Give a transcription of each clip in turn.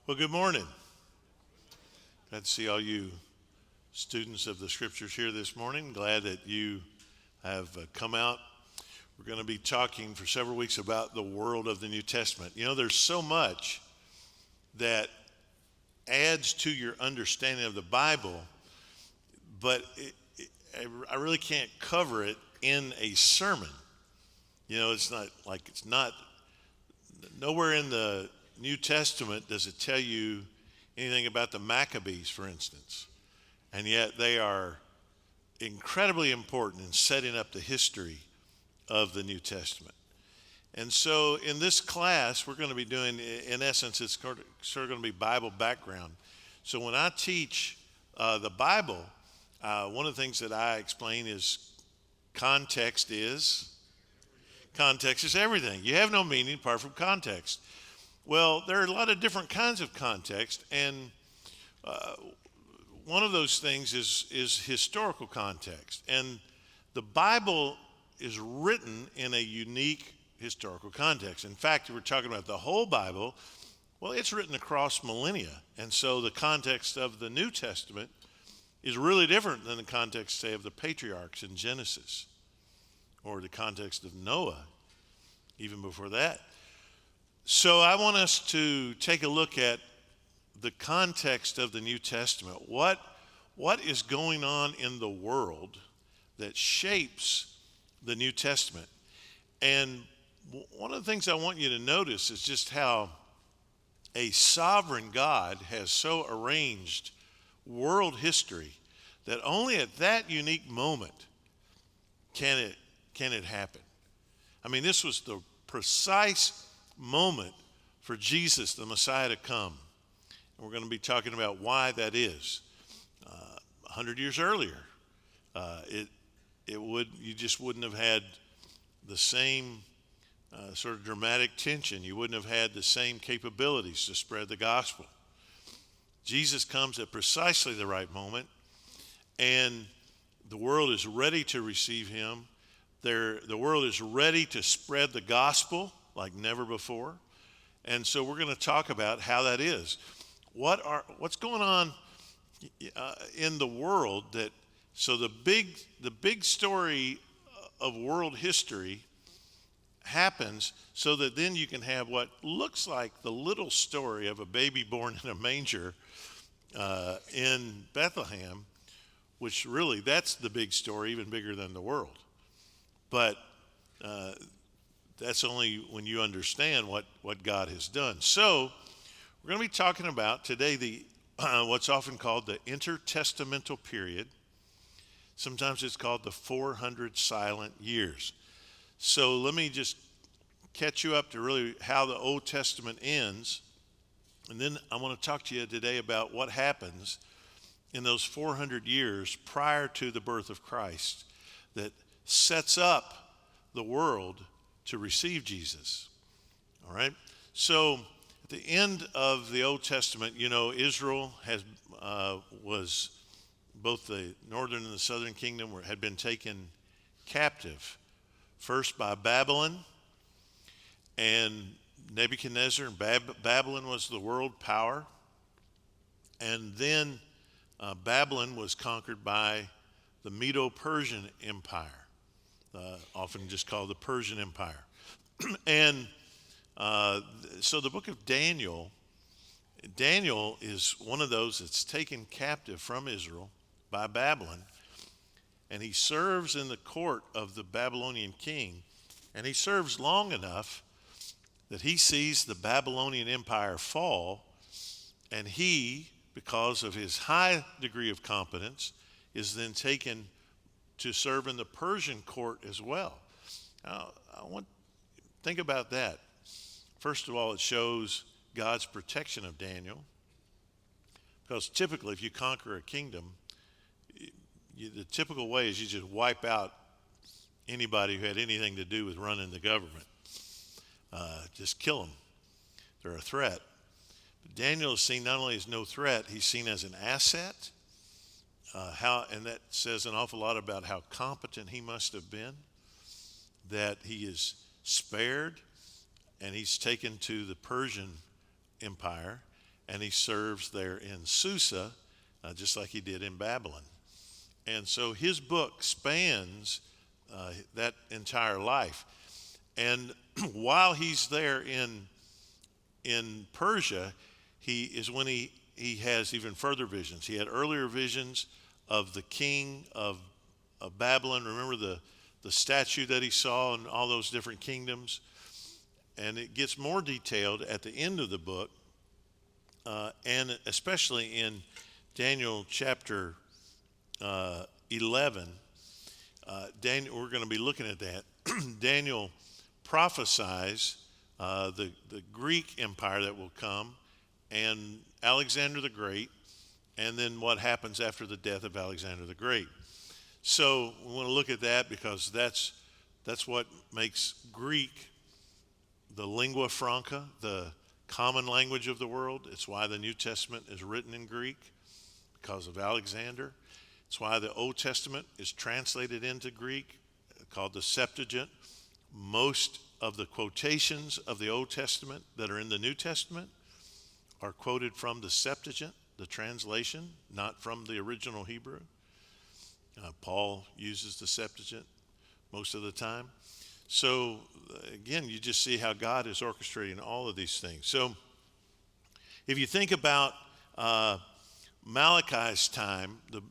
Well, good morning. Glad to see all you students of the scriptures here this morning. Glad that you have come out. We're going to be talking for several weeks about the world of the New Testament. You know, there's so much that adds to your understanding of the Bible, but I really can't cover it in a sermon. You know, it's not nowhere in the New Testament does it tell you anything about the Maccabees, for instance. And yet they are incredibly important in setting up the history of the New Testament. And so in this class, we're going to be doing, in essence, it's sort of going to be Bible background. So when I teach the Bible, one of the things that I explain is context is everything. You have no meaning apart from context. Well, there are a lot of different kinds of context, and one of those things is historical context. And the Bible is written in a unique historical context. In fact, if we're talking about the whole Bible, well, it's written across millennia. And so the context of the New Testament is really different than the context, say, of the patriarchs in Genesis, or the context of Noah, even before that. So I want us to take a look at the context of the New Testament. What is going on in the world that shapes the New Testament? And one of the things I want you to notice is just how a sovereign God has so arranged world history that only at that unique moment can it happen. I mean, this was the precise moment for Jesus, the Messiah, to come. And we're going to be talking about why that is. 100 years earlier, you just wouldn't have had the same sort of dramatic tension. You wouldn't have had the same capabilities to spread the gospel. Jesus comes at precisely the right moment, and the world is ready to receive him. The world is ready to spread the gospel like never before. And so we're going to talk about how that is. What's going on in the world so the big story of world history happens so that then you can have what looks like the little story of a baby born in a manger in Bethlehem, which really that's the big story, even bigger than the world. But that's only when you understand what God has done. So we're going to be talking about today what's often called the intertestamental period. Sometimes it's called the 400 silent years. So let me just catch you up to really how the Old Testament ends. And then I want to talk to you today about what happens in those 400 years prior to the birth of Christ that sets up the world to receive Jesus. All right? So at the end of the Old Testament, you know, Israel was both the northern and the southern kingdom had been taken captive, first by Babylon, and Nebuchadnezzar, and Babylon was the world power. And then Babylon was conquered by the Medo-Persian Empire, often just called the Persian Empire. And so the book of Daniel is one of those that's taken captive from Israel by Babylon, and he serves in the court of the Babylonian king, and he serves long enough that he sees the Babylonian Empire fall, and he, because of his high degree of competence, is then taken to serve in the Persian court as well. Now, think about that. First of all, it shows God's protection of Daniel, because typically if you conquer a kingdom, the typical way is you just wipe out anybody who had anything to do with running the government. Just kill them. They're a threat. But Daniel is seen not only as no threat, he's seen as an asset. And that says an awful lot about how competent he must have been, that he is spared, and he's taken to the Persian Empire, and he serves there in Susa, just like he did in Babylon. And so his book spans that entire life. And while he's there in Persia, he is when he has even further visions. He had earlier visions of the king of Babylon. Remember the statue that he saw and all those different kingdoms? And it gets more detailed at the end of the book, and especially in Daniel chapter 11. Daniel, we're going to be looking at that. Daniel prophesies the Greek empire that will come, and Alexander the Great, and then what happens after the death of Alexander the Great. So we want to look at that because that's what makes Greek the lingua franca, the common language of the world. It's why the New Testament is written in Greek, because of Alexander. It's why the Old Testament is translated into Greek, called the Septuagint. Most of the quotations of the Old Testament that are in the New Testament are quoted from the Septuagint, the translation, not from the original Hebrew. Paul uses the Septuagint most of the time. So again, you just see how God is orchestrating all of these things. So if you think about Malachi's time, the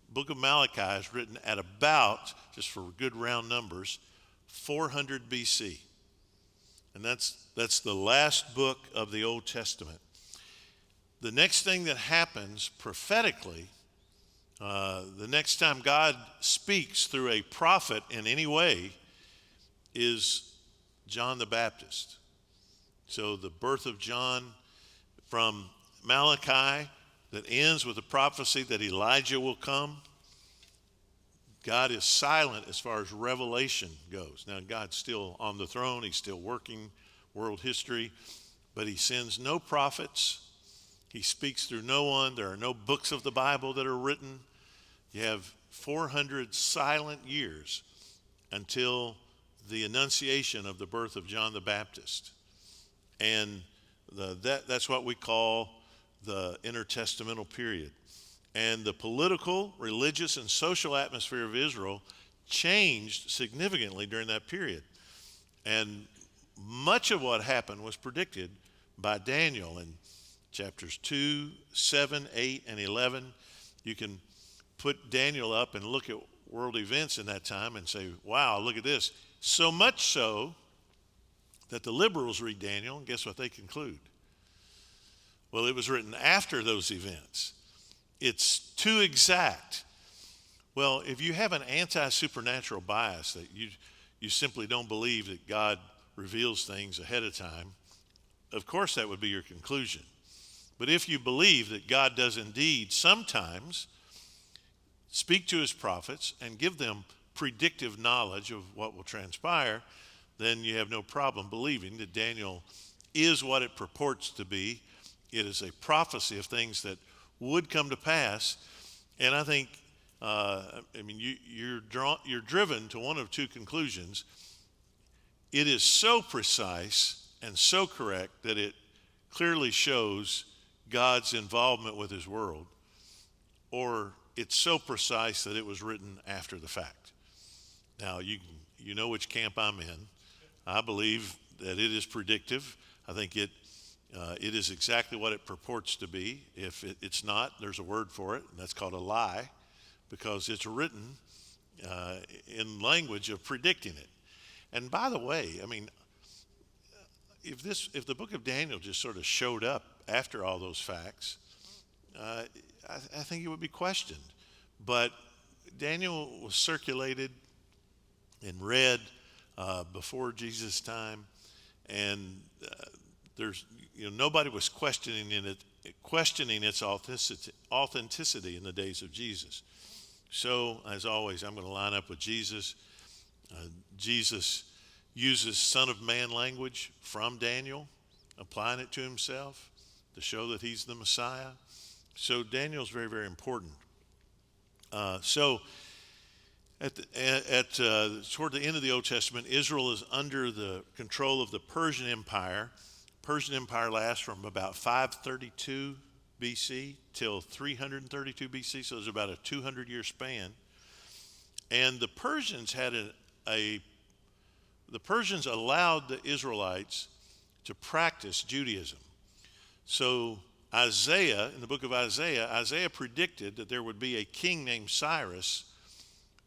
book of Malachi is written at about, just for good round numbers, 400 BC. And that's the last book of the Old Testament. The next thing that happens prophetically, the next time God speaks through a prophet in any way, is John the Baptist. So the birth of John from Malachi that ends with the prophecy that Elijah will come. God is silent as far as revelation goes. Now, God's still on the throne. He's still working world history, but he sends no prophets. He speaks through no one. There are no books of the Bible that are written. You have 400 silent years until the annunciation of the birth of John the Baptist. And that's what we call the intertestamental period. And the political, religious, and social atmosphere of Israel changed significantly during that period. And much of what happened was predicted by Daniel in chapters 2, 7, 8, and 11. You can put Daniel up and look at world events in that time and say, wow, look at this. So much so that the liberals read Daniel, and guess what they conclude? Well, it was written after those events. It's too exact. Well, if you have an anti-supernatural bias that you simply don't believe that God reveals things ahead of time, of course that would be your conclusion. But if you believe that God does indeed sometimes speak to his prophets and give them predictive knowledge of what will transpire, then you have no problem believing that Daniel is what it purports to be. It is a prophecy of things that would come to pass. And I think, you're driven to one of two conclusions. It is so precise and so correct that it clearly shows God's involvement with his world, or it's so precise that it was written after the fact. Now, you know which camp I'm in. I believe that it is predictive. I think it is exactly what it purports to be. If it's not, there's a word for it, and that's called a lie, because it's written in language of predicting it. And by the way, if the book of Daniel just sort of showed up after all those facts, I think it would be questioned. But Daniel was circulated and read before Jesus' time, and nobody was questioning its authenticity in the days of Jesus. So, as always, I'm going to line up with Jesus. Jesus uses Son of Man language from Daniel, applying it to himself to show that he's the Messiah. So Daniel's very, very important. So toward the end of the Old Testament, Israel is under the control of the Persian Empire. Persian Empire lasts from about 532 BC till 332 BC, so there's about a 200-year span. And the Persians the Persians allowed the Israelites to practice Judaism. So Isaiah, in the book of Isaiah predicted that there would be a king named Cyrus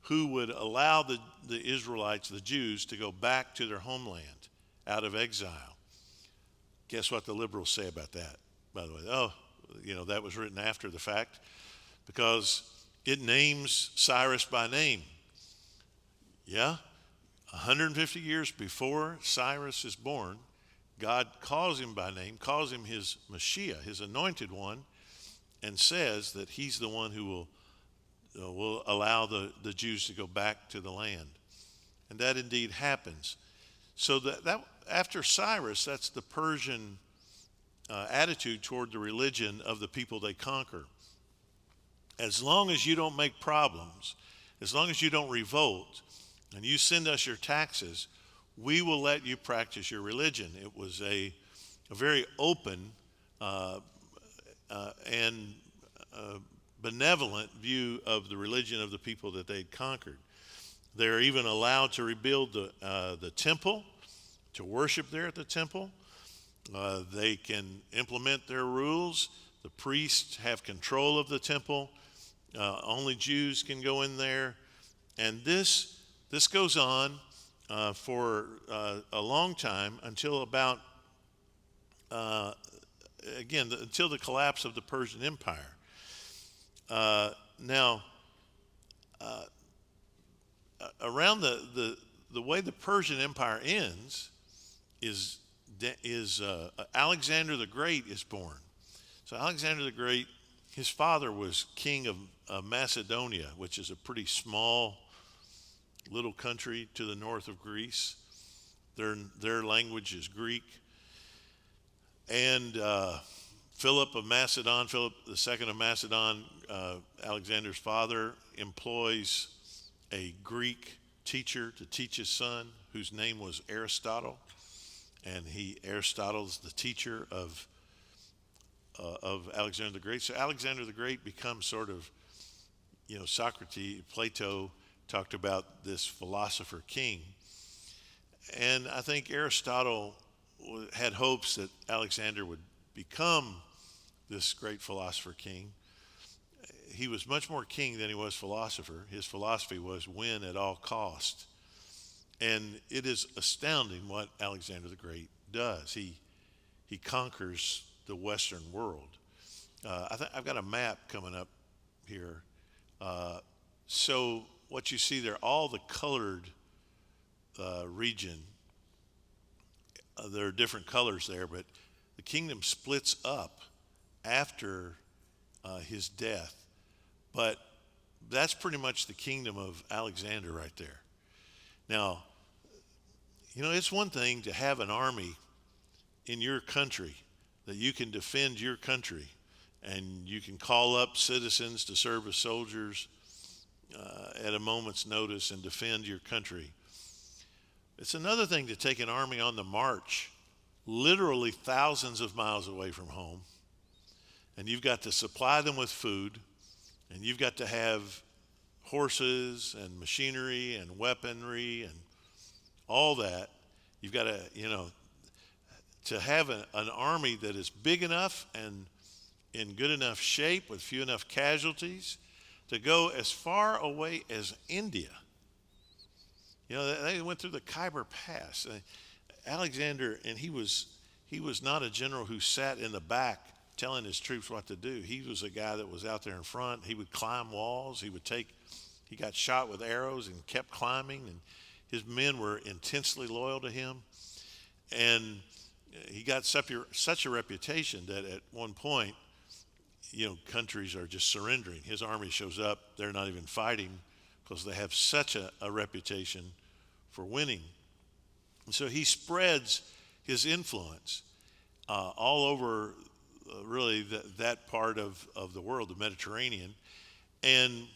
who would allow the Israelites, the Jews, to go back to their homeland out of exile. Guess what the liberals say about that, by the way? Oh, that was written after the fact because it names Cyrus by name. Yeah, 150 years before Cyrus is born, God calls him by name, calls him his Mashiach, his anointed one, and says that he's the one who will allow the Jews to go back to the land. And that indeed happens. So that after Cyrus, that's the Persian attitude toward the religion of the people they conquer. As long as you don't make problems, as long as you don't revolt, and you send us your taxes, we will let you practice your religion. It was a very open and benevolent view of the religion of the people that they'd conquered. They're even allowed to rebuild the temple, to worship there at the temple. They can implement their rules. The priests have control of the temple. Only Jews can go in there. And this goes on for a long time until about, until the collapse of the Persian Empire. Around the way the Persian Empire ends is Alexander the Great is born. So Alexander the Great, his father was king of Macedonia, which is a pretty small little country to the north of Greece. Their language is Greek. And Philip II of Macedon, Alexander's father, employs a Greek teacher to teach his son, whose name was Aristotle. And Aristotle is the teacher of Alexander the Great. So Alexander the Great becomes sort of, Socrates, Plato talked about this philosopher king. And I think Aristotle had hopes that Alexander would become this great philosopher king. He was much more king than he was philosopher. His philosophy was win at all cost. And it is astounding what Alexander the Great does. He conquers the Western world. I've got a map coming up here. So what you see there, all the colored region, there are different colors there, but the kingdom splits up after his death. But that's pretty much the kingdom of Alexander right there. Now, it's one thing to have an army in your country that you can defend your country, and you can call up citizens to serve as soldiers at a moment's notice and defend your country. It's another thing to take an army on the march, literally thousands of miles away from home, and you've got to supply them with food, and you've got to have horses and machinery and weaponry and all that. You've got to have an army that is big enough and in good enough shape with few enough casualties to go as far away as India. They went through the Khyber Pass. Alexander, and he was not a general who sat in the back telling his troops what to do. He was a guy that was out there in front. He would climb walls. He got shot with arrows and kept climbing, and his men were intensely loyal to him. And he got such a reputation that at one point, countries are just surrendering. His army shows up, they're not even fighting because they have such a reputation for winning. And so he spreads his influence all over really that part of the world, the Mediterranean. And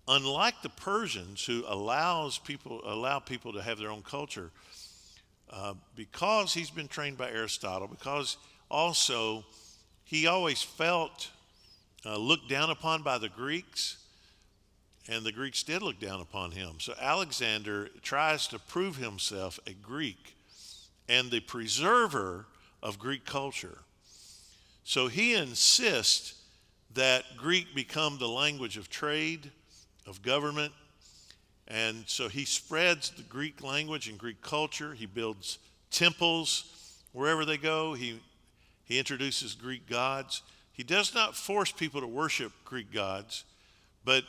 unlike the Persians, who allow people to have their own culture, because he's been trained by Aristotle, because also he always felt looked down upon by the Greeks, and the Greeks did look down upon him. So Alexander tries to prove himself a Greek and the preserver of Greek culture. So he insists that Greek become the language of trade, of government, and so he spreads the Greek language and Greek culture. He builds temples wherever they go. He introduces Greek gods. He does not force people to worship Greek gods, but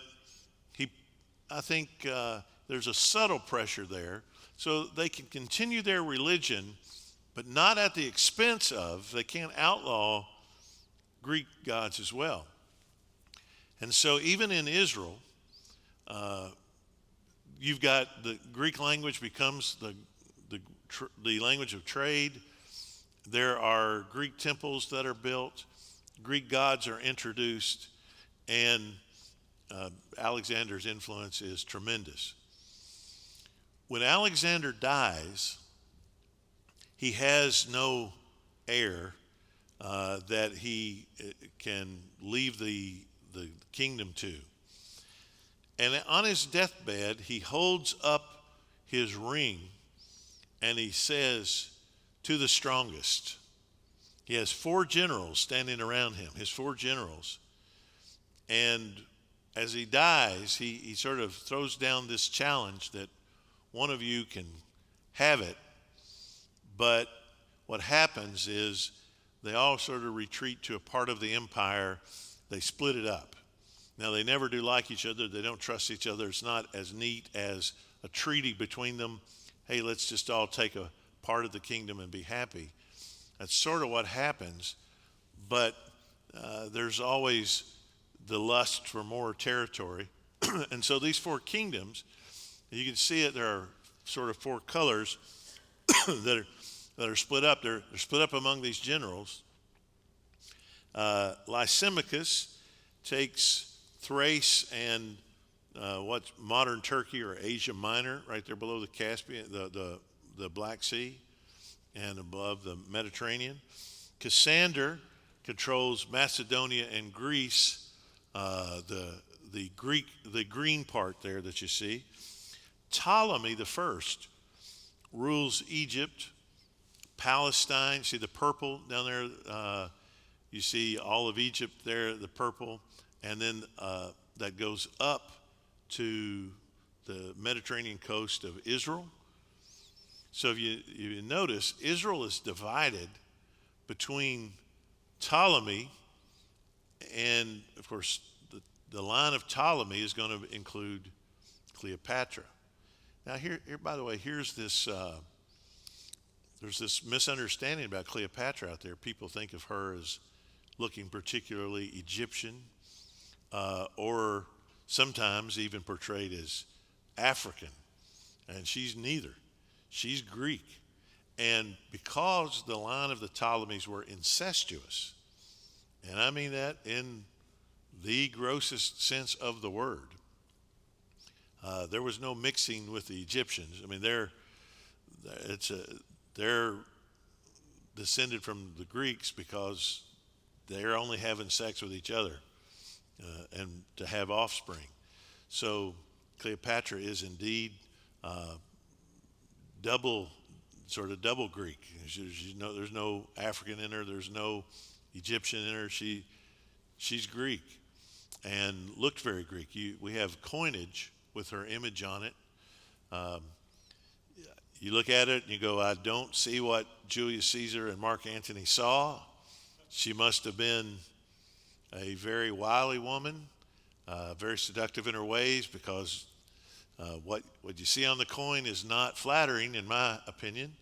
I think there's a subtle pressure there, so they can continue their religion, but not at the expense of, they can't outlaw Greek gods as well. And so even in Israel, you've got the Greek language becomes the language of trade. There are Greek temples that are built. Greek gods are introduced, and Alexander's influence is tremendous. When Alexander dies, he has no heir that he can leave the kingdom to. And on his deathbed, he holds up his ring and he says, "To the strongest." He has 4 generals standing around him, his 4 generals. And as he dies, he sort of throws down this challenge that one of you can have it. But what happens is they all sort of retreat to a part of the empire. They split it up. Now, they never do like each other. They don't trust each other. It's not as neat as a treaty between them. Hey, let's just all take a part of the kingdom and be happy. That's sort of what happens. But there's always the lust for more territory. And so these 4 kingdoms, you can see it, there are sort of 4 colors that are split up. They're split up among these generals. Lysimachus takes Thrace and what's modern Turkey or Asia Minor, right there below the Caspian, the Black Sea, and above the Mediterranean. Cassander controls Macedonia and Greece, the green part there that you see. Ptolemy the first rules Egypt, Palestine. See the purple down there? You see all of Egypt there, the purple. And then that goes up to the Mediterranean coast of Israel. So if you notice, Israel is divided between Ptolemy, and of course the line of Ptolemy is going to include Cleopatra. Now here by the way, here's this there's this misunderstanding about Cleopatra out there. People think of her as looking particularly Egyptian, or sometimes even portrayed as African, and she's neither. She's Greek. And because the line of the Ptolemies were incestuous, and I mean that in the grossest sense of the word, there was no mixing with the Egyptians. I mean, they're descended from the Greeks because they're only having sex with each other and to have offspring. So Cleopatra is indeed double Greek. There's no African in her. There's no Egyptian in her. She's Greek and looked very Greek. We have coinage with her image on it. You look at it and you go, I don't see what Julius Caesar and Mark Antony saw. She must have been a very wily woman, very seductive in her ways, because what you see on the coin is not flattering, in my opinion.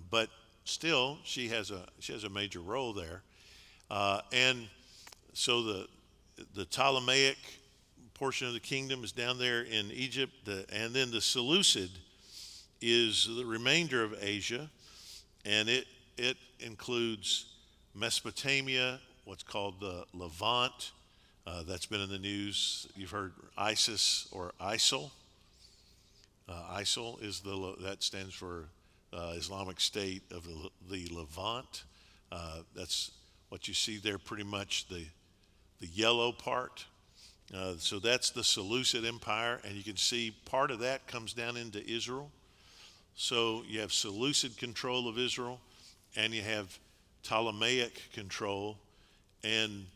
But still, she has a major role there, and so the Ptolemaic portion of the kingdom is down there in Egypt, and then the Seleucid is the remainder of Asia, and it includes Mesopotamia, what's called the Levant. That's been in the news. You've heard ISIS or ISIL. ISIL is that stands for Islamic State of the Levant. That's what you see there, pretty much the yellow part. So that's the Seleucid Empire, and you can see part of that comes down into Israel. So you have Seleucid control of Israel, and you have Ptolemaic control. And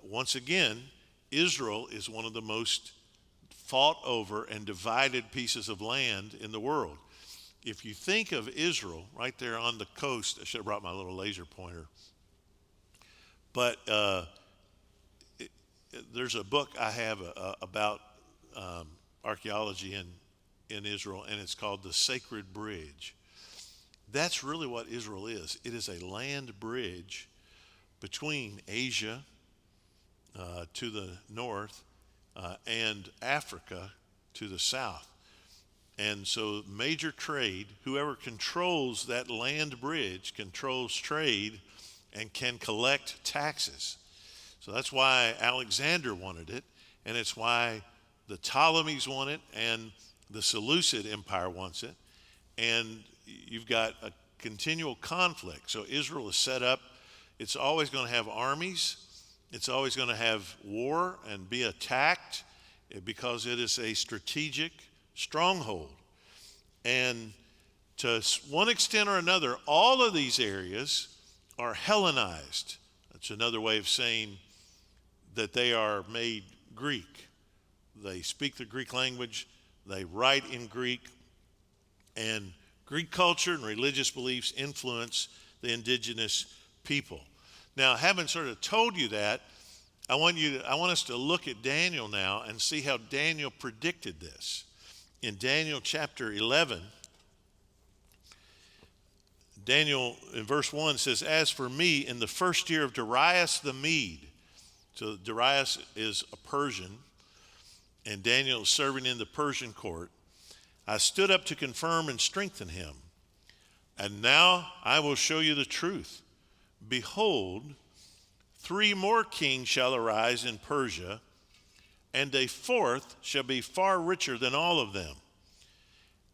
once again, Israel is one of the most fought over and divided pieces of land in the world. If you think of Israel right there on the coast, I should have brought my little laser pointer. But there's a book I have about archaeology in Israel, and it's called The Sacred Bridge. That's really what Israel is. It is a land bridge between Asia to the north and Africa to the south. And so major trade, whoever controls that land bridge controls trade and can collect taxes. So that's why Alexander wanted it, and it's why the Ptolemies want it, and the Seleucid Empire wants it. And you've got a continual conflict. So Israel is set up. It's always going to have armies. It's always going to have war and be attacked because it is a strategic stronghold. And to one extent or another, all of these areas are Hellenized. That's another way of saying that they are made Greek. They speak the Greek language. They write in Greek. And Greek culture and religious beliefs influence the indigenous people. Now, having sort of told you that, I want us to look at Daniel now and see how Daniel predicted this. In Daniel chapter 11, Daniel in verse 1 says, "As for me, in the first year of Darius the Mede," so Darius is a Persian, and Daniel is serving in the Persian court, "I stood up to confirm and strengthen him. And now I will show you the truth. Behold, 3 more kings shall arise in Persia, and a 4th shall be far richer than all of them.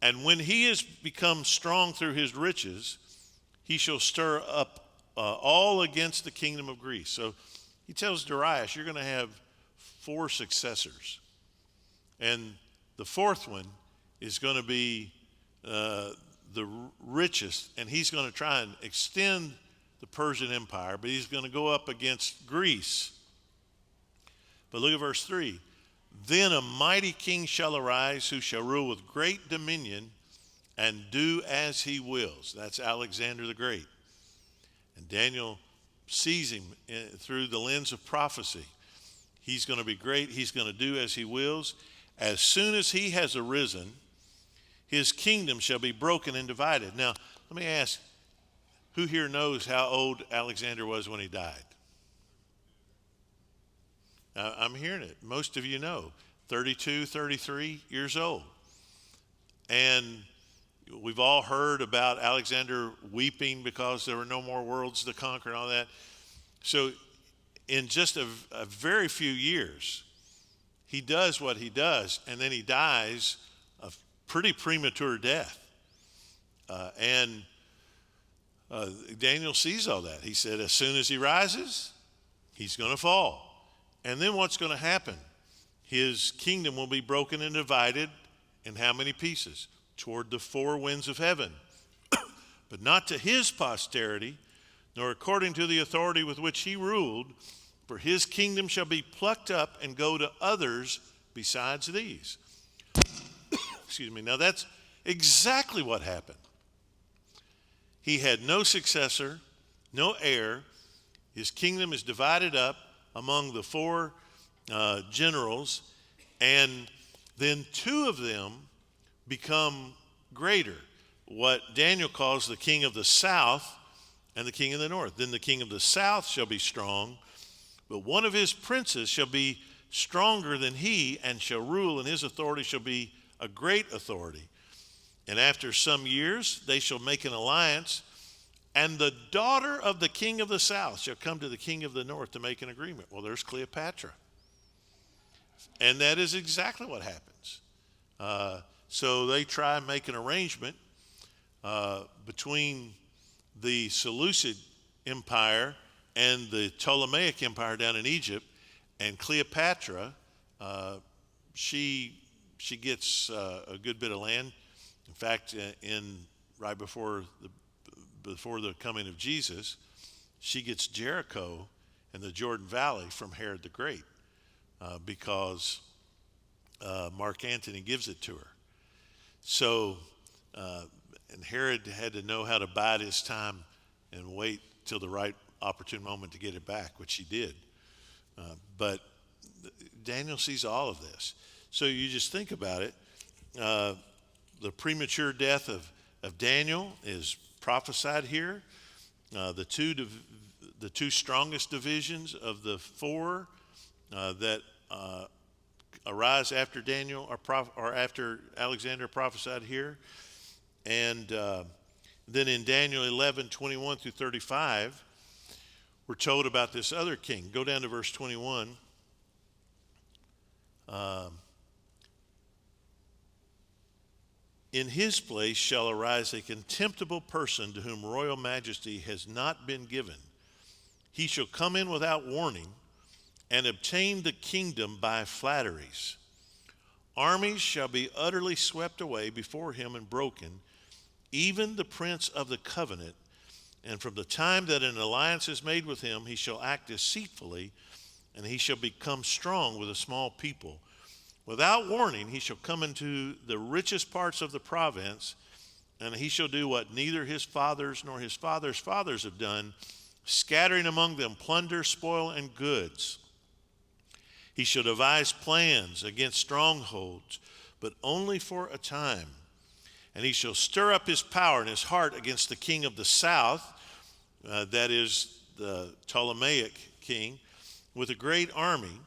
And when he is become strong through his riches, he shall stir up all against the kingdom of Greece." So he tells Darius, you're going to have 4 successors. And the 4th one is going to be the richest, and he's going to try and extend the Persian Empire, but he's going to go up against Greece. But look at verse 3. "Then a mighty king shall arise who shall rule with great dominion and do as he wills." That's Alexander the Great. And Daniel sees him through the lens of prophecy. He's going to be great. He's going to do as he wills. "As soon as he has arisen, his kingdom shall be broken and divided." Now, let me ask, who here knows how old Alexander was when he died? I'm hearing it. Most of you know. 32, 33 years old. And we've all heard about Alexander weeping because there were no more worlds to conquer and all that. So in just a very few years, he does what he does, and then he dies a pretty premature death. And Daniel sees all that. He said, as soon as he rises, he's going to fall. And then what's going to happen? His kingdom will be broken and divided in how many pieces? Toward the 4 winds of heaven. But not to his posterity, nor according to the authority with which he ruled, for his kingdom shall be plucked up and go to others besides these. Excuse me. Now that's exactly what happened. He had no successor, no heir. His kingdom is divided up among the 4 generals, and then 2 of them become greater. What Daniel calls the king of the south and the king of the north. Then the king of the south shall be strong, but one of his princes shall be stronger than he and shall rule, and his authority shall be a great authority. And after some years they shall make an alliance, and the daughter of the king of the south shall come to the king of the north to make an agreement. Well, there's Cleopatra. And that is exactly what happens. So they try and make an arrangement. between the Seleucid Empire and the Ptolemaic Empire down in Egypt, and Cleopatra, she gets a good bit of land. In fact, right before the coming of Jesus, she gets Jericho and the Jordan Valley from Herod the Great, because Mark Antony gives it to her. So, and Herod had to know how to bide his time and wait till the right opportune moment to get it back, which he did. But Daniel sees all of this. So you just think about it. The premature death of Daniel is prophesied here. The two strongest divisions of the four that arise after Daniel or after Alexander prophesied here. And then in Daniel 11:21 through 35, we're told about this other king. Go down to verse 21. In his place shall arise a contemptible person to whom royal majesty has not been given. He shall come in without warning and obtain the kingdom by flatteries. Armies shall be utterly swept away before him and broken, even the prince of the covenant. And from the time that an alliance is made with him, he shall act deceitfully, and he shall become strong with a small people. Without warning, he shall come into the richest parts of the province, and he shall do what neither his fathers nor his fathers' fathers have done, scattering among them plunder, spoil, and goods. He shall devise plans against strongholds, but only for a time. And he shall stir up his power and his heart against the king of the south, that is the Ptolemaic king, with a great army.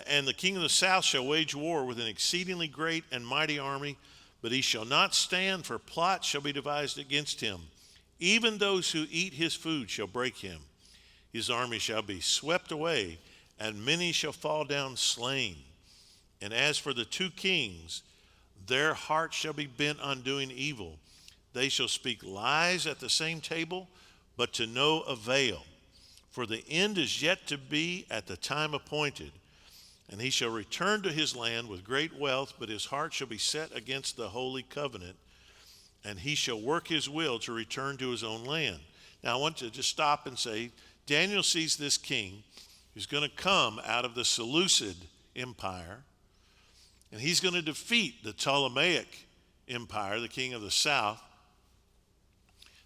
And the king of the south shall wage war with an exceedingly great and mighty army, but he shall not stand, for plots shall be devised against him. Even those who eat his food shall break him. His army shall be swept away, and many shall fall down slain. And as for the two kings, their heart shall be bent on doing evil. They shall speak lies at the same table, but to no avail. For the end is yet to be at the time appointed. And he shall return to his land with great wealth, but his heart shall be set against the holy covenant, and he shall work his will to return to his own land. Now I want to just stop and say, Daniel sees this king who's going to come out of the Seleucid Empire, and he's going to defeat the Ptolemaic Empire, the king of the south.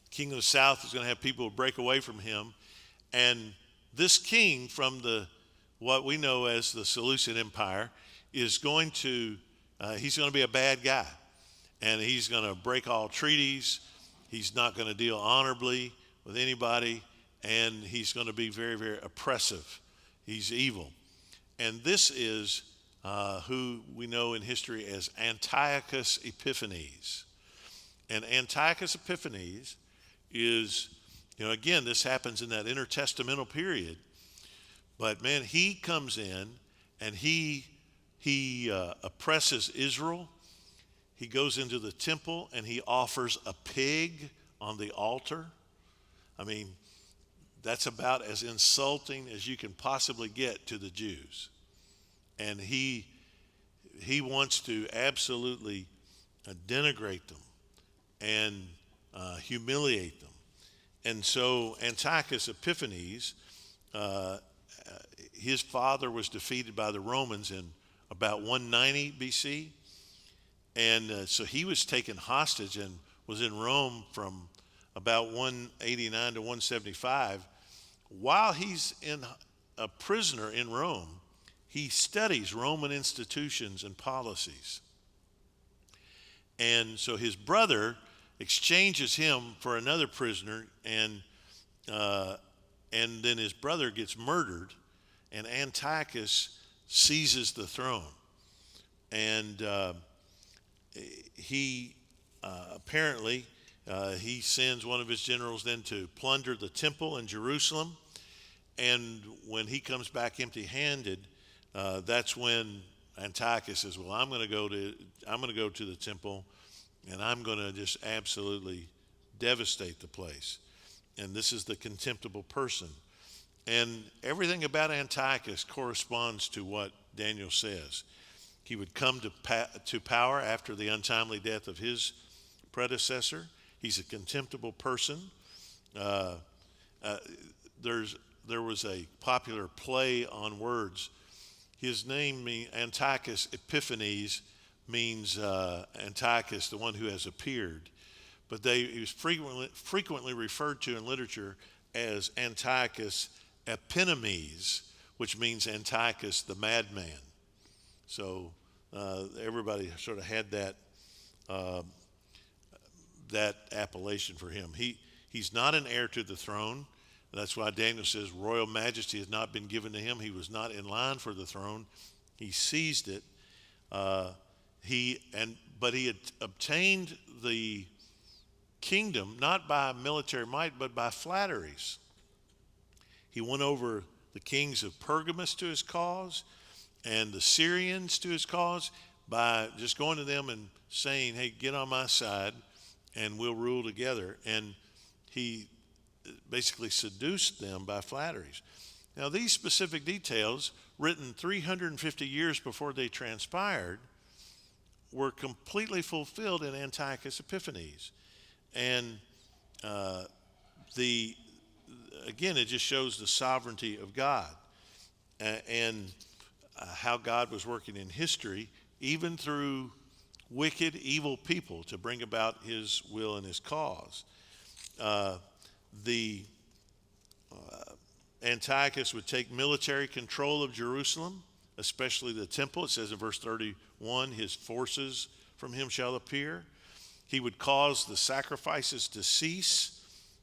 The king of the south is going to have people who break away from him, and this king from what we know as the Seleucid Empire is going to be a bad guy, and he's going to break all treaties. He's not going to deal honorably with anybody, and he's going to be very, very oppressive. He's evil. And this is who we know in history as Antiochus Epiphanes. And Antiochus Epiphanes is, again, this happens in that intertestamental period. But man, he comes in and he oppresses Israel. He goes into the temple and he offers a pig on the altar. I mean, that's about as insulting as you can possibly get to the Jews. And he wants to absolutely denigrate them and humiliate them. And so Antiochus Epiphanes, his father was defeated by the Romans in about 190 BC. And so he was taken hostage and was in Rome from about 189 to 175. While he's a prisoner in Rome, he studies Roman institutions and policies. And so his brother exchanges him for another prisoner, and then his brother gets murdered, and Antiochus seizes the throne. And he apparently he sends one of his generals then to plunder the temple in Jerusalem. And when he comes back empty-handed, that's when Antiochus says, "Well, I'm going to go to the temple and I'm going to just absolutely devastate the place. And this is the contemptible person. And everything about Antiochus corresponds to what Daniel says. He would come to power after the untimely death of his predecessor. He's a contemptible person. Uh, uh, there was a popular play on words. His name, Antiochus Epiphanes, means Antiochus, the one who has appeared. But he was frequently referred to in literature as Antiochus Epinomes, which means Antiochus the madman. So everybody sort of had that appellation for him. He's not an heir to the throne. That's why Daniel says royal majesty has not been given to him. He was not in line for the throne. He seized it. But he had obtained the kingdom not by military might, but by flatteries. He won over the kings of Pergamus to his cause and the Syrians to his cause by just going to them and saying, hey, get on my side and we'll rule together. And he basically seduced them by flatteries. Now, these specific details, written 350 years before they transpired, were completely fulfilled in Antiochus Epiphanes. And again, it just shows the sovereignty of God and how God was working in history, even through wicked, evil people, to bring about his will and his cause. Antiochus would take military control of Jerusalem, especially the temple. It says in verse 31, his forces from him shall appear. He would cause the sacrifices to cease.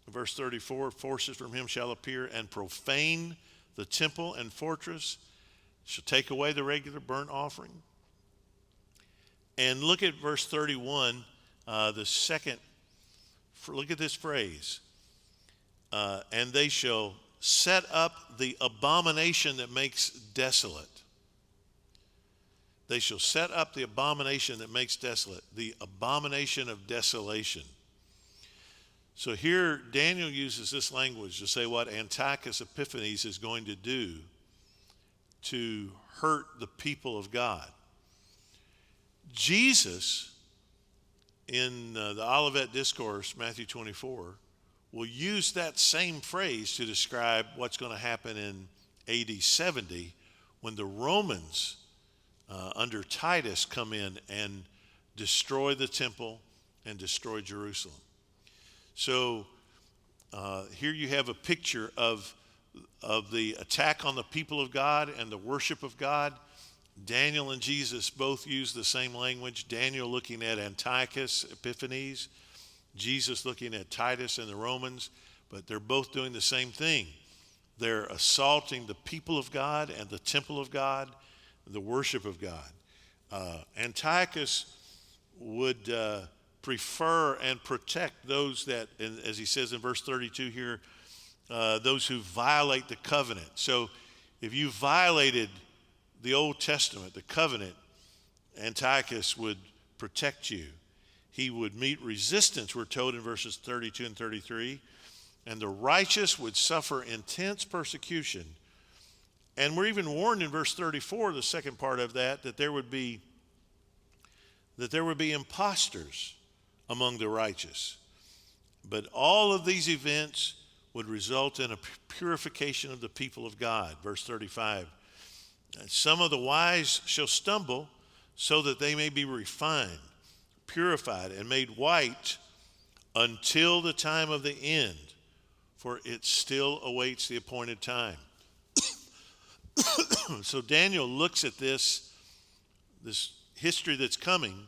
Verse 34, forces from him shall appear and profane the temple and fortress, shall take away the regular burnt offering. And look at verse 31, look at this phrase. And they shall set up the abomination that makes desolate. They shall set up the abomination that makes desolate, the abomination of desolation. So here Daniel uses this language to say what Antiochus Epiphanes is going to do to hurt the people of God. Jesus, in the Olivet Discourse, Matthew 24, will use that same phrase to describe what's going to happen in AD 70 when the Romans under Titus come in and destroy the temple and destroy Jerusalem. So here you have a picture of the attack on the people of God and the worship of God. Daniel and Jesus both use the same language. Daniel looking at Antiochus Epiphanes, Jesus looking at Titus and the Romans, but they're both doing the same thing. They're assaulting the people of God and the temple of God, the worship of God. Antiochus would prefer and protect those that, as he says in verse 32 here, those who violate the covenant. So if you violated the Old Testament, the covenant, Antiochus would protect you. He would meet resistance, we're told in verses 32 and 33, and the righteous would suffer intense persecution. And we're even warned in verse 34, the second part of that there would be imposters among the righteous. But all of these events would result in a purification of the people of God. Verse 35, and some of the wise shall stumble so that they may be refined, purified, and made white until the time of the end, for it still awaits the appointed time. So Daniel looks at this history that's coming,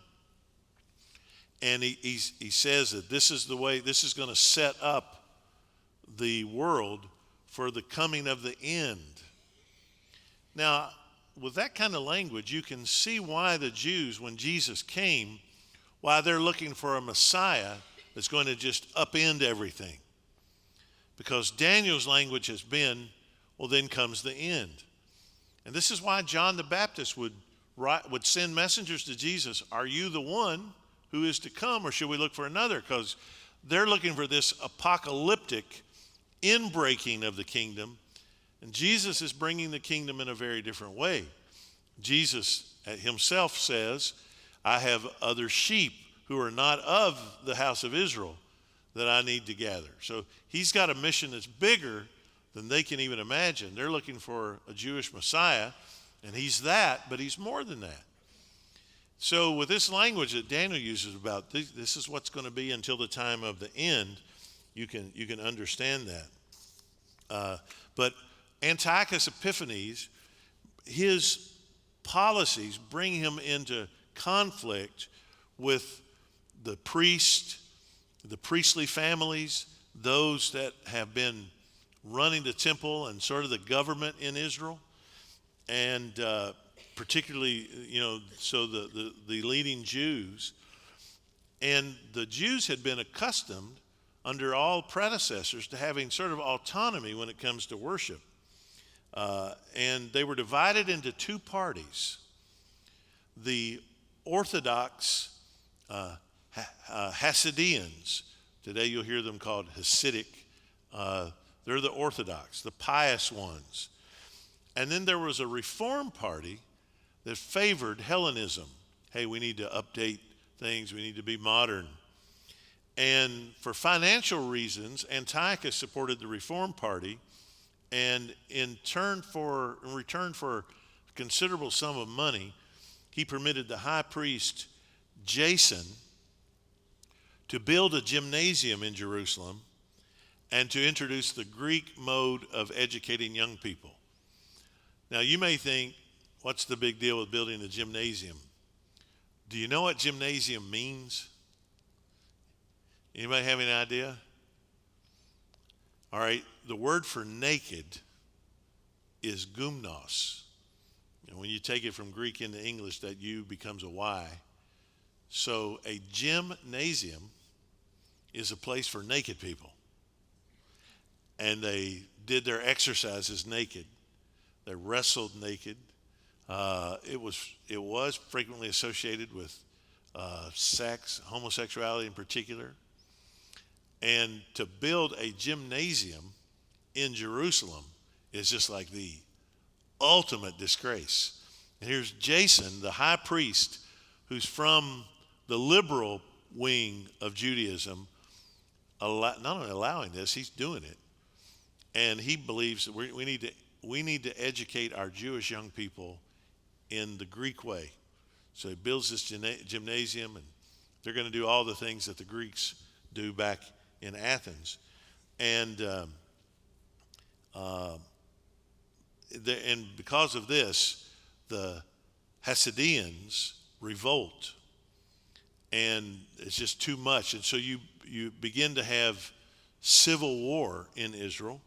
and he says that this is the way, this is going to set up the world for the coming of the end. Now, with that kind of language, you can see why the Jews, when Jesus came, why they're looking for a Messiah that's going to just upend everything. Because Daniel's language has been, well, then comes the end. And this is why John the Baptist would send messengers to Jesus. Are you the one, who is to come, or should we look for another? Because they're looking for this apocalyptic inbreaking of the kingdom, and Jesus is bringing the kingdom in a very different way. Jesus himself says, I have other sheep who are not of the house of Israel that I need to gather. So he's got a mission that's bigger than they can even imagine. They're looking for a Jewish Messiah, and he's that, but he's more than that. So with this language that Daniel uses about this is what's going to be until the time of the end, you can understand that. But Antiochus Epiphanes, his policies bring him into conflict with the priestly families, those that have been running the temple and sort of the government in Israel, and particularly, so the leading Jews. And the Jews had been accustomed under all predecessors to having sort of autonomy when it comes to worship. And they were divided into two parties. The Orthodox Hasidians, today you'll hear them called Hasidic. They're the Orthodox, the pious ones. And then there was a Reform party that favored Hellenism. Hey, we need to update things. We need to be modern. And for financial reasons, Antiochus supported the Reform party. And in return for a considerable sum of money, he permitted the high priest Jason to build a gymnasium in Jerusalem and to introduce the Greek mode of educating young people. Now, you may think, what's the big deal with building a gymnasium? Do you know what gymnasium means? Anybody have any idea? All right, the word for naked is gumnos. And when you take it from Greek into English, that U becomes a Y. So a gymnasium is a place for naked people. And they did their exercises naked. They wrestled naked. It was frequently associated with sex, homosexuality in particular. And to build a gymnasium in Jerusalem is just like the ultimate disgrace. And here's Jason, the high priest, who's from the liberal wing of Judaism, not only allowing this, he's doing it. And he believes that we need to educate our Jewish young people in the Greek way. So he builds this gymnasium, and they're going to do all the things that the Greeks do back in Athens. And because of this, the Hasidians revolt, and it's just too much. And so you begin to have civil war in Israel,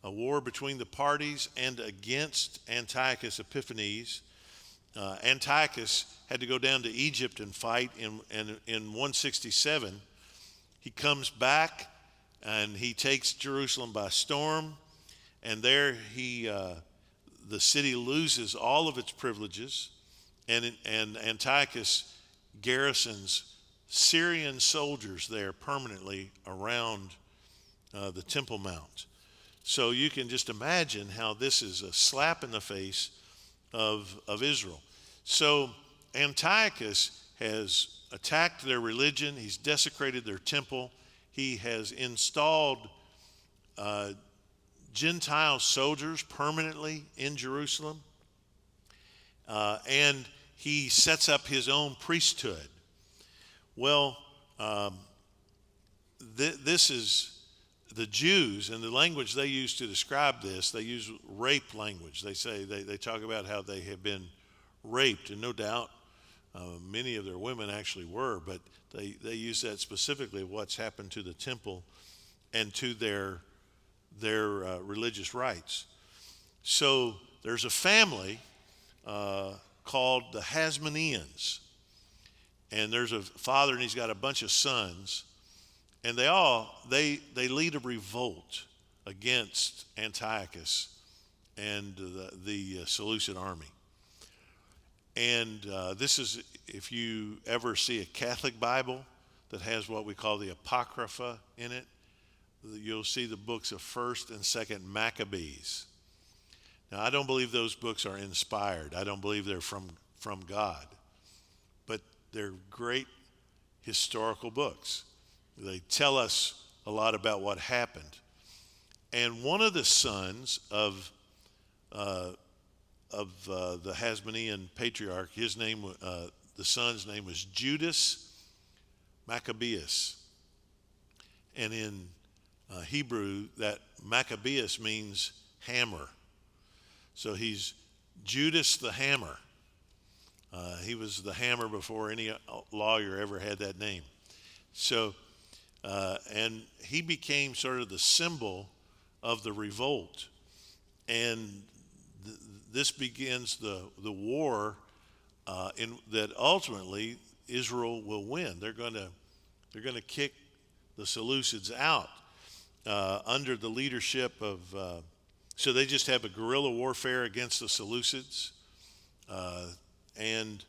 a war between the parties and against Antiochus Epiphanes. Antiochus had to go down to Egypt and fight. In 167, he comes back and he takes Jerusalem by storm. And there the city loses all of its privileges, and Antiochus garrisons Syrian soldiers there permanently around the Temple Mount. So you can just imagine how this is a slap in the face of Israel. So Antiochus has attacked their religion. He's desecrated their temple. He has installed Gentile soldiers permanently in Jerusalem. And he sets up his own priesthood. Well, this is the Jews, and the language they use to describe this, they use rape language. They say, they talk about how they have been raped, and no doubt many of their women actually were, but they use that specifically of what's happened to the temple and to their religious rites. So there's a family called the Hasmoneans, and there's a father, and he's got a bunch of sons, and they lead a revolt against Antiochus and the Seleucid army. And this is, if you ever see a Catholic Bible that has what we call the Apocrypha in it, you'll see the books of 1st and 2nd Maccabees. Now, I don't believe those books are inspired. I don't believe they're from God. But they're great historical books. They tell us a lot about what happened. And one of the sons of the Hasmonean patriarch, the son's name was Judas Maccabeus. And in Hebrew, that Maccabeus means hammer. So he's Judas the Hammer. He was the hammer before any lawyer ever had that name. So, and he became sort of the symbol of the revolt. And this begins the war that ultimately Israel will win. They're going to kick the Seleucids out under the leadership of. So they just have a guerrilla warfare against the Seleucids, and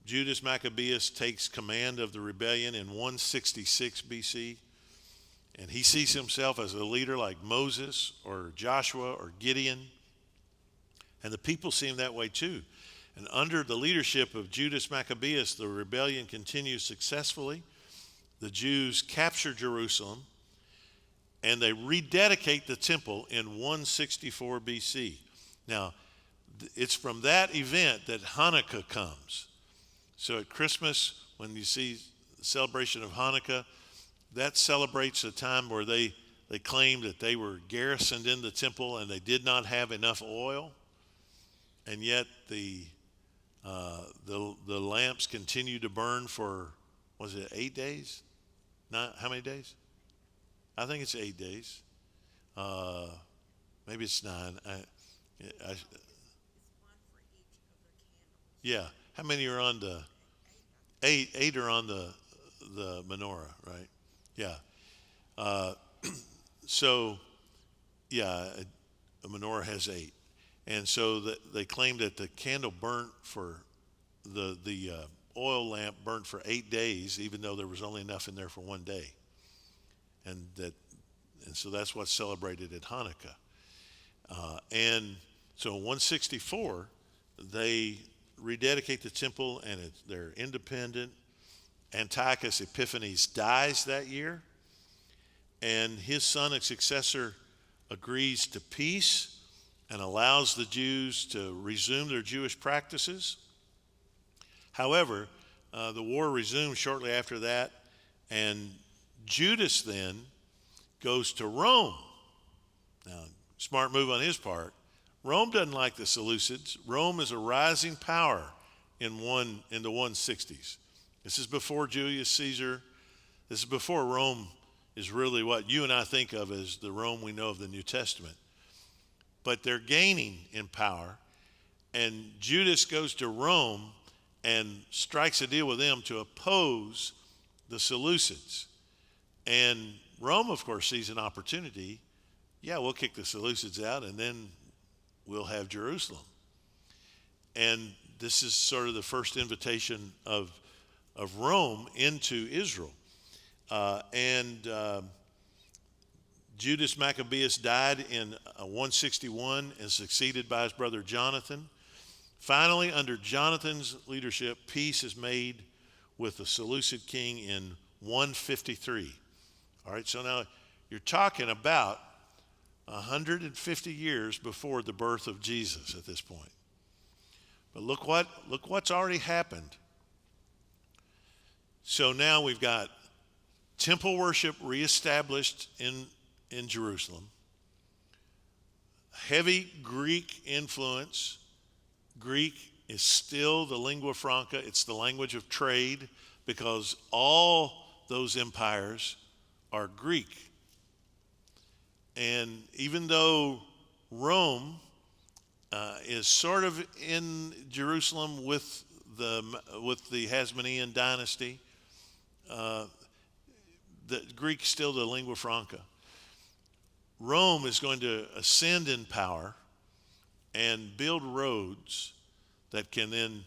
Judas Maccabeus takes command of the rebellion in 166 BC, and he sees himself as a leader like Moses or Joshua or Gideon, and the people see him that way too. And under the leadership of Judas Maccabeus, the rebellion continues successfully. The Jews capture Jerusalem, and they rededicate the temple in 164 BC. Now, it's from that event that Hanukkah comes. So at Christmas, when you see the celebration of Hanukkah, that celebrates a time where they claimed that they were garrisoned in the temple and they did not have enough oil, and yet the lamps continued to burn for, was it 8 days? Not how many days? I think it's 8 days. Maybe it's 9. Yeah. How many are on the eight? 8 are on the menorah, right? Yeah. So, yeah, a menorah has 8, and so they claim that the candle burnt for the oil lamp burnt for 8 days, even though there was only enough in there for 1 day. And so that's what's celebrated at Hanukkah. And so in 164, they rededicate the temple, and they're independent. Antiochus Epiphanes dies that year, and his son and successor agrees to peace and allows the Jews to resume their Jewish practices. However, the war resumes shortly after that, and Judas then goes to Rome. Now, smart move on his part. Rome doesn't like the Seleucids. Rome is a rising power in the 160s. This is before Julius Caesar. This is before Rome is really what you and I think of as the Rome we know of the New Testament. But they're gaining in power, and Judas goes to Rome and strikes a deal with them to oppose the Seleucids. And Rome, of course, sees an opportunity. Yeah, we'll kick the Seleucids out, and then we'll have Jerusalem. And this is sort of the first invitation of Rome into Israel. Judas Maccabeus died in 161 and succeeded by his brother Jonathan. Finally, under Jonathan's leadership, peace is made with the Seleucid king in 153. All right, so now you're talking about 150 years before the birth of Jesus at this point. But look what's already happened. So now we've got temple worship reestablished in Jerusalem. Heavy Greek influence. Greek is still the lingua franca. It's the language of trade because all those empires are Greek. And even though Rome is sort of in Jerusalem with the Hasmonean dynasty, the Greek is still the lingua franca. Rome is going to ascend in power and build roads that can then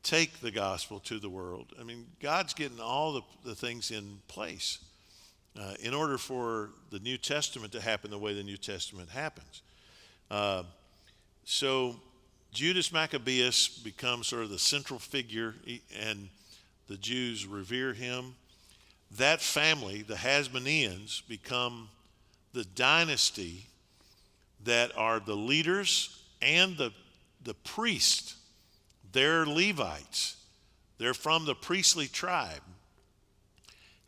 take the gospel to the world. I mean, God's getting all the things in place in order for the New Testament to happen the way the New Testament happens. So Judas Maccabeus becomes sort of the central figure, and the Jews revere him. That family, the Hasmoneans, become the dynasty that are the leaders and the priests. They're Levites. They're from the priestly tribe.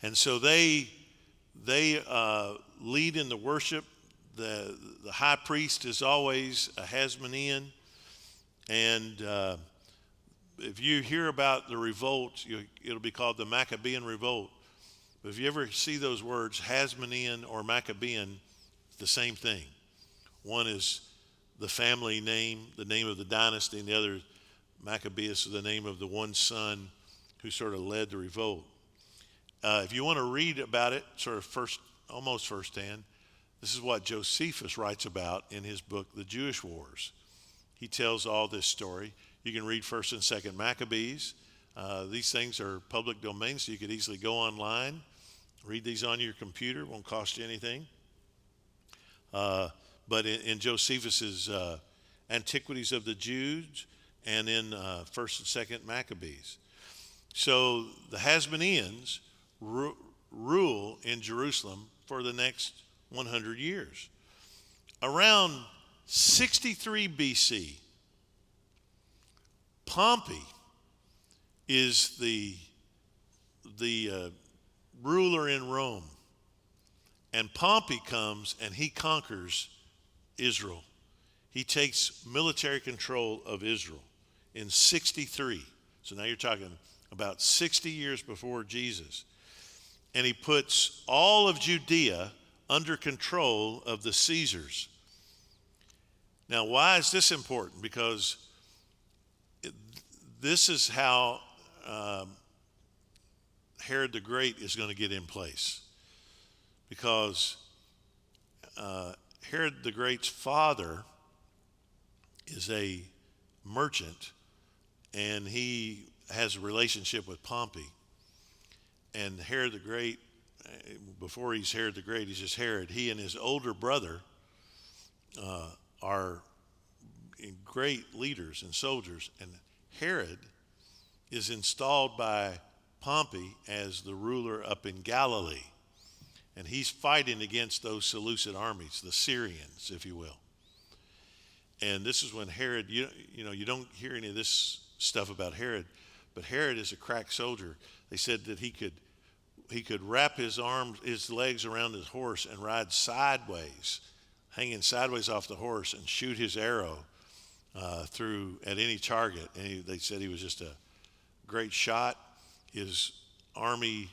And so they lead in the worship. The high priest is always a Hasmonean. And if you hear about the revolt, it'll be called the Maccabean Revolt. But if you ever see those words, Hasmonean or Maccabean, the same thing. One is the family name, the name of the dynasty, and the other, Maccabeus, is the name of the one son who sort of led the revolt. If you want to read about it, sort of almost firsthand, this is what Josephus writes about in his book, The Jewish Wars. He tells all this story. You can read 1st and 2nd Maccabees. These things are public domain, so you could easily go online, read these on your computer. It won't cost you anything. But in Josephus's Antiquities of the Jews and in 1st and 2nd Maccabees. So the Hasmoneans rule in Jerusalem for the next 100 years. Around 63 BC, Pompey is the ruler in Rome. And Pompey comes and he conquers Israel. He takes military control of Israel in 63. So now you're talking about 60 years before Jesus. And he puts all of Judea under control of the Caesars. Now, why is this important? Because this is how Herod the Great is going to get in place. Because Herod the Great's father is a merchant, and he has a relationship with Pompey. And Herod the Great, before he's Herod the Great, he's just Herod. He and his older brother are great leaders and soldiers. And Herod is installed by Pompey as the ruler up in Galilee. And he's fighting against those Seleucid armies, the Syrians, if you will. And this is when Herod, you don't hear any of this stuff about Herod, but Herod is a crack soldier. They said that he could wrap his legs around his horse and ride sideways, hanging sideways off the horse, and shoot his arrow through at any target. And they said he was just a great shot. His army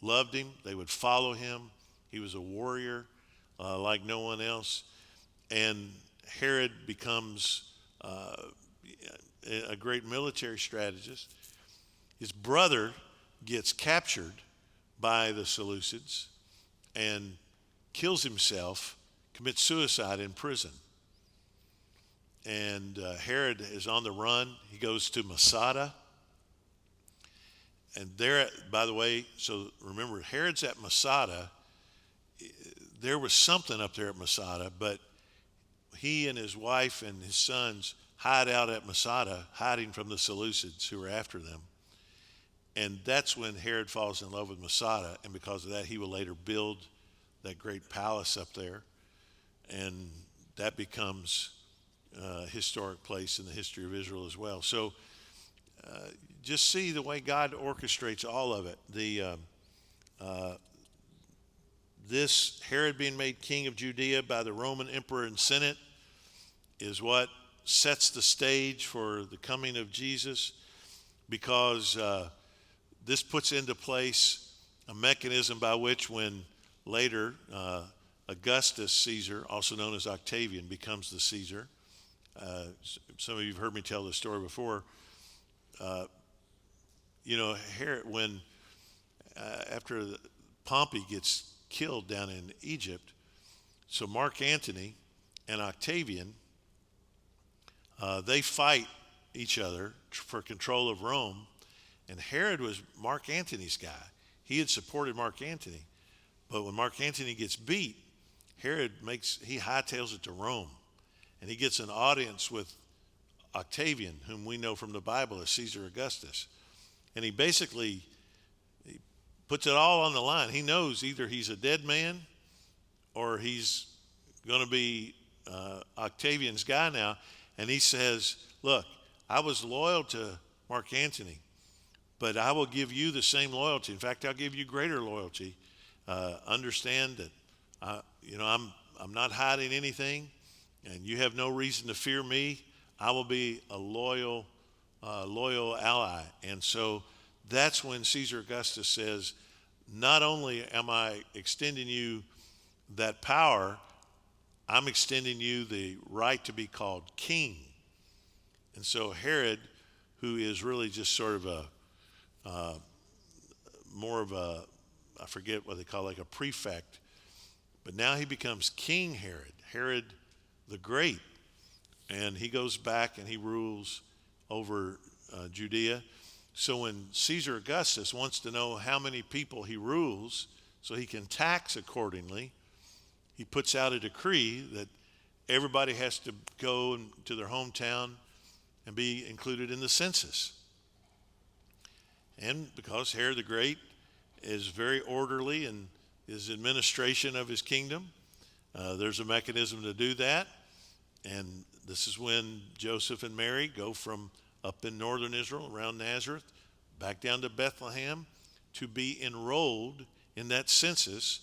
loved him. They would follow him. He was a warrior like no one else. And Herod becomes a great military strategist. His brother gets captured by the Seleucids and kills himself, commits suicide in prison. And Herod is on the run. He goes to Masada. And there, by the way, so remember, Herod's at Masada. There was something up there at Masada, but he and his wife and his sons hide out at Masada, hiding from the Seleucids who are after them. And that's when Herod falls in love with Masada, and because of that, he will later build that great palace up there. And that becomes a historic place in the history of Israel as well. So just see the way God orchestrates all of it. This Herod being made king of Judea by the Roman emperor and senate is what sets the stage for the coming of Jesus, because this puts into place a mechanism by which, when later Augustus Caesar, also known as Octavian, becomes the Caesar. Some of you have heard me tell this story before. Herod, when after Pompey gets killed down in Egypt, so Mark Antony and Octavian, they fight each other for control of Rome. And Herod was Mark Antony's guy. He had supported Mark Antony. But when Mark Antony gets beat, Herod he hightails it to Rome. And he gets an audience with Octavian, whom we know from the Bible as Caesar Augustus. And he puts it all on the line. He knows either he's a dead man or he's going to be Octavian's guy now. And he says, look, I was loyal to Mark Antony, but I will give you the same loyalty. In fact, I'll give you greater loyalty. Understand that I'm not hiding anything, and you have no reason to fear me. I will be a loyal ally. And so that's when Caesar Augustus says, not only am I extending you that power, I'm extending you the right to be called king. And so Herod, who is really just sort of I forget what they call, like a prefect, but now he becomes King Herod the Great. And he goes back and he rules over Judea. So when Caesar Augustus wants to know how many people he rules so he can tax accordingly, he puts out a decree that everybody has to go to their hometown and be included in the census. And because Herod the Great is very orderly in his administration of his kingdom, there's a mechanism to do that. And this is when Joseph and Mary go from up in northern Israel around Nazareth back down to Bethlehem to be enrolled in that census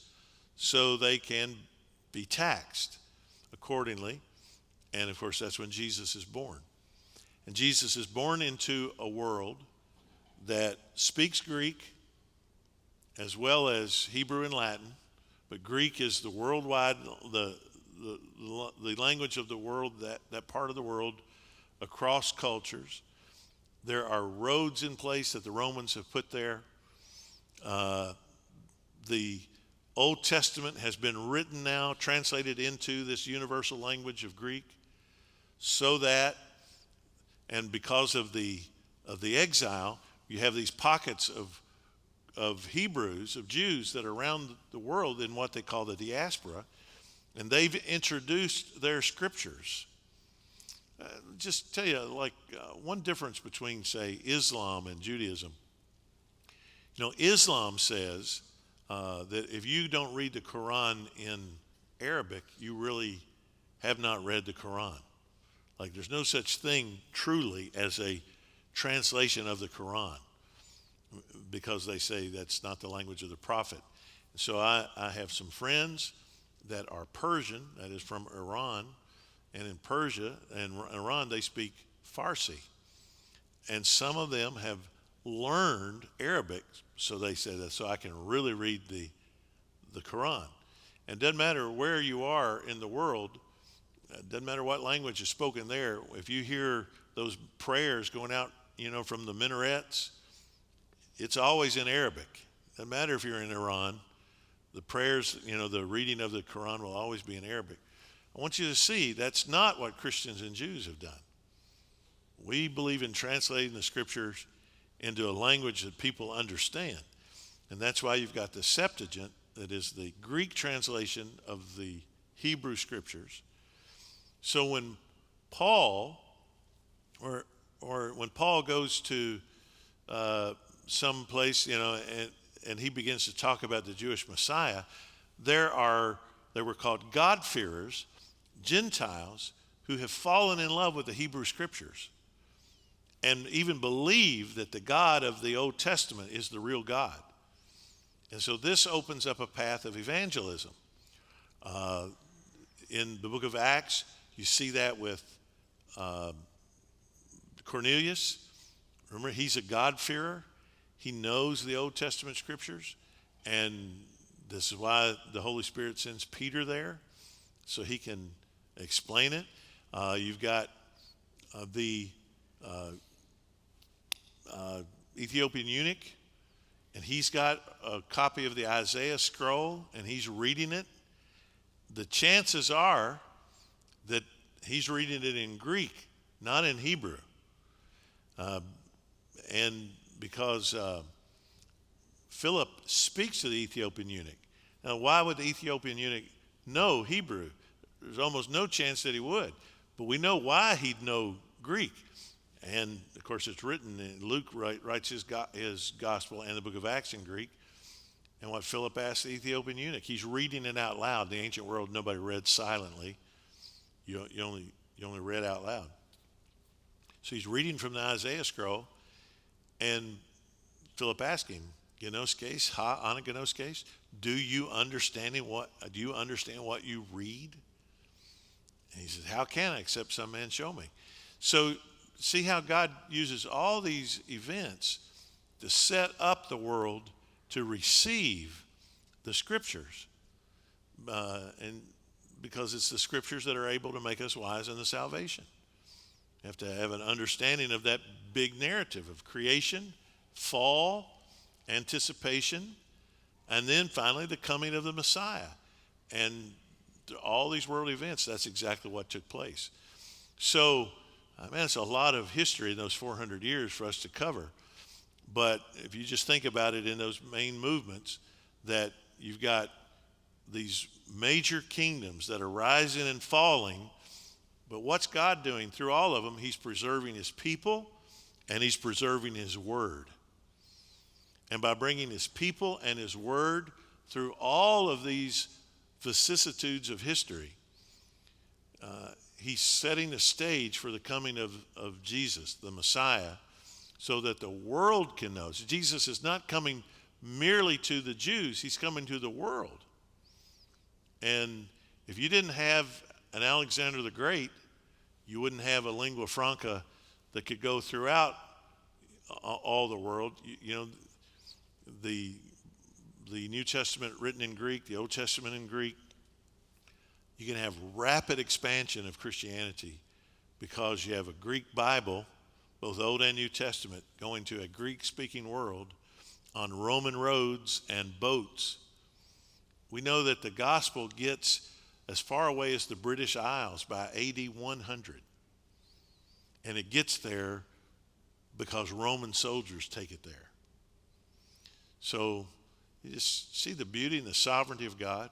so they can be taxed accordingly. And of course, that's when Jesus is born. And Jesus is born into a world that speaks Greek as well as Hebrew and Latin, but Greek is the worldwide, the language of the world, that part of the world across cultures. There are roads in place that the Romans have put there. The Old Testament has been written now, translated into this universal language of Greek, so that, and because of the exile, you have these pockets of Hebrews, of Jews that are around the world in what they call the diaspora, and they've introduced their scriptures. Just tell you, one difference between, say, Islam and Judaism. Islam says that if you don't read the Quran in Arabic, you really have not read the Quran. Like, there's no such thing truly as a translation of the Quran, because they say that's not the language of the prophet. So I have some friends that are Persian, that is from Iran, and in Persia and Iran they speak Farsi. And some of them have learned Arabic, so they say that, so I can really read the Quran. And it doesn't matter where you are in the world, it doesn't matter what language is spoken there, if you hear those prayers going out, from the minarets, it's always in Arabic. Doesn't matter if you're in Iran, the prayers, the reading of the Quran will always be in Arabic. I want you to see that's not what Christians and Jews have done. We believe in translating the scriptures into a language that people understand. And that's why you've got the Septuagint, that is the Greek translation of the Hebrew scriptures. So when Paul, or when Paul goes to some place, and he begins to talk about the Jewish Messiah, they were called God-fearers, Gentiles, who have fallen in love with the Hebrew scriptures and even believe that the God of the Old Testament is the real God. And so this opens up a path of evangelism. In the book of Acts, you see that with Cornelius. Remember, he's a God-fearer. He knows the Old Testament scriptures, and this is why the Holy Spirit sends Peter there, so he can explain it. You've got the Ethiopian eunuch, and he's got a copy of the Isaiah scroll, and he's reading it. The chances are that he's reading it in Greek, not in Hebrew. And because Philip speaks to the Ethiopian eunuch. Now, why would the Ethiopian eunuch know Hebrew? There's almost no chance that he would. But we know why he'd know Greek. And, of course, it's written, Luke writes his gospel and the book of Acts in Greek. And what Philip asked the Ethiopian eunuch, he's reading it out loud. In the ancient world, nobody read silently. You only read out loud. So he's reading from the Isaiah scroll, and Philip asked him, Gnoskes, ha anagnoskes, do you understand what you read? And he says, how can I except some man show me? So see how God uses all these events to set up the world to receive the scriptures. And because it's the scriptures that are able to make us wise in the salvation. You have to have an understanding of that big narrative of creation, fall, anticipation, and then finally the coming of the Messiah. And all these world events, that's exactly what took place. So, it's a lot of history in those 400 years for us to cover. But if you just think about it in those main movements, that you've got these major kingdoms that are rising and falling, but what's God doing through all of them? He's preserving his people and he's preserving his word. And by bringing his people and his word through all of these vicissitudes of history, he's setting the stage for the coming of Jesus, the Messiah, so that the world can know. So Jesus is not coming merely to the Jews, he's coming to the world. And if you didn't have an Alexander the Great, you wouldn't have a lingua franca that could go throughout all the world. The New Testament written in Greek, the Old Testament in Greek. You can have rapid expansion of Christianity because you have a Greek Bible, both Old and New Testament, going to a Greek-speaking world on Roman roads and boats. We know that the gospel gets as far away as the British Isles by AD 100. And it gets there because Roman soldiers take it there. So you just see the beauty and the sovereignty of God,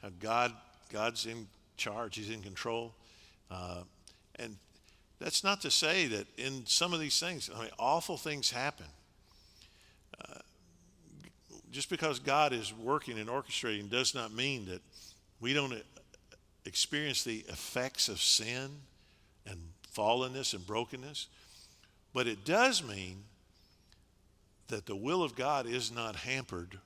how God's in charge, he's in control. And that's not to say that in some of these things, awful things happen. Just because God is working and orchestrating does not mean that we don't experience the effects of sin and fallenness and brokenness. But it does mean that the will of God is not hampered,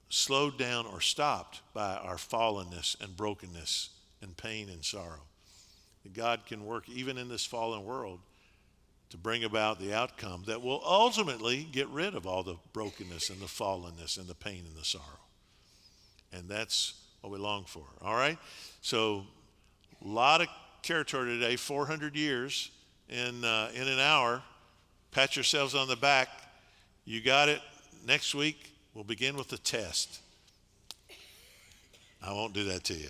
slowed down, or stopped by our fallenness and brokenness and pain and sorrow. That God can work even in this fallen world to bring about the outcome that will ultimately get rid of all the brokenness and the fallenness and the pain and the sorrow. And that's what we long for. All right? So a lot of territory today, 400 years in an hour. Pat yourselves on the back. You got it. Next week, we'll begin with the test. I won't do that to you.